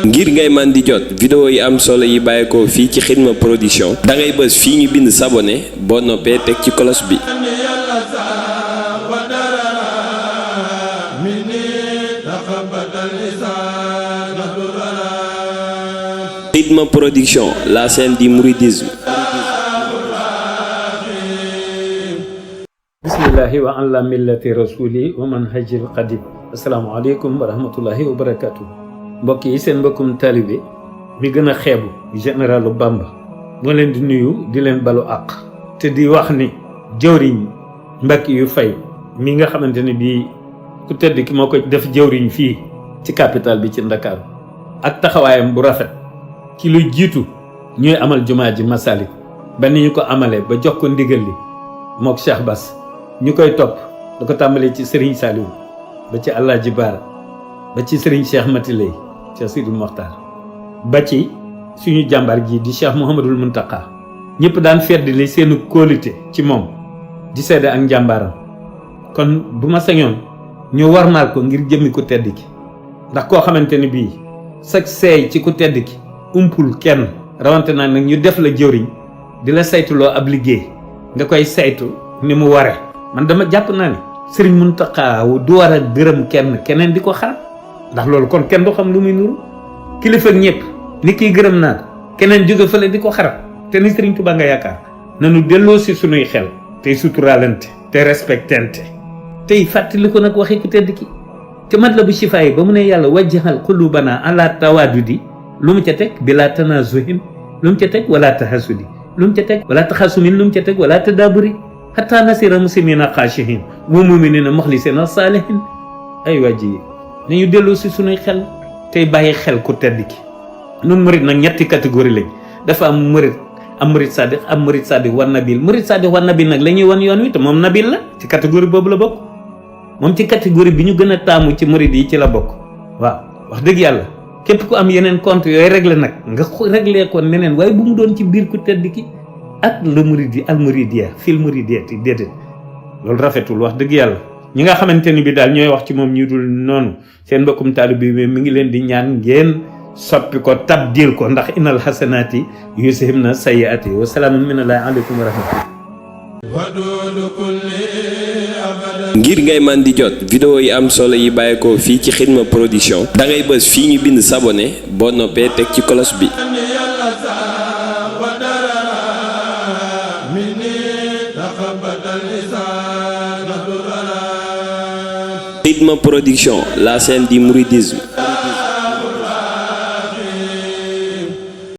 ngir ngay man di jot vidéo yi am solo yi bàyyeekoo fii ci Xidma Production da ngay bës fii ñu bind s'abonner boo noppee teg ci cloche bi. Xidma Production, la chaîne du mouridisme. bismillahi wa ala millati rasuli wa manhajil qadim. asalaamaaleykum wa rahmatullahi wa barakatuh. mbokk yi seen mbokkum taalibe mi gën a xeebu généralu Bamba moo leen di nuyu di leen balu àq te di wax ni jëwriñ Mbàkke yu fay mi nga xamante ne bii ku tedd ki moo ko def jëwriñ fii ci capital bi ci Ndakaaru ak taxawaayam bu rafet ci lu jiitu ñooy amal jumaa ji Masalik ba ni ñu ko amalee ba jox ko ndigal li mook Cheikh Bass ñu koy topp da ko tàmbalee ci Serigne Saliou ba ci Alaaji Baara ba ci Serigne Cheikh Mati Lay Cheikh Sidi Mokhtar ba ci suñu jàmbaar ji di Cheikh Mouhamadul Muntaka ñëpp daan feddali seenu kóolute ci moom di seede ak njàmbaaram kon bu ma sañoon ñu warmaal ko ngir jëmmi ku tedd ki ndax koo xamante ni bii sag seey ci ku tedd ki umpul kenn rawante naa nag ñu def la jëwriñ di la saytuloo ab liggéey nga koy saytu ni mu ware man dama jàpp naa ne Sëriñ Muntaxa du war a gërëm keneen di ko xaar ndax loolu kon kenn du xam lu muy nuru kilifa ak ñëpp ni kiy gërëm naa keneen jóge fële di ko xarab te ni Sëriñ Tuubaa nga yaakaar nanu delloo si sunuy xel tey suturaalante te respectante tey fàttali ko nag waxi ku tedd ki te mat la bu sifaay ba mu ne yàlla wajjahal qulubana ala tawadudi lu mu ca teg bila tanazuhin lu mu ca teg wala tahasudi lu mu ca teg wala taxasumin lu mu ca teg wala tadaburi hatta nasira muslimina xaashihin wa muminina muxlisina saalihin ay wàjji nañu delloo si sunuy xel tey bàyyi xel ku tedd ki nun murit nag ñetti catégorie lañ dafa am murit sadiq am murit sadiq wan nabil murit sadiq wan nabil nag la ñuy wan yoon wi te moom nabil la ci catégorie boobu la bokk moom ci catégorie bi ñu gën a taamu ci murit yi ci la bokk waaw wax dëgg yàlla képp ku am yeneen compte yooyu réglé nag nga réglé ko neneen waaye bu mu doon ci biir ku tedd ki ak le muridi al muridiya fil muridiyati déedéet loolu rafetul wax dëgg yàlla ñi nga xamante ni bi daal ñooy wax ci moom ñu dul noonu seen mbokkum taalibe bi mi ngi leen di ñaan ngeen soppi ko tabdil ko ndax innal hasanati yuzhibna sayyiati wa salaamun minallahi aleykum wa rahmatullah. ngir ngay man di jot vidéo yi am solo yi bàyyeekoo fii ci Xidma Production da ngay bës fii ñu bind s'abonner boo noppee teg ci cloche bi. Xidma Production, la chaîne du mouridisme.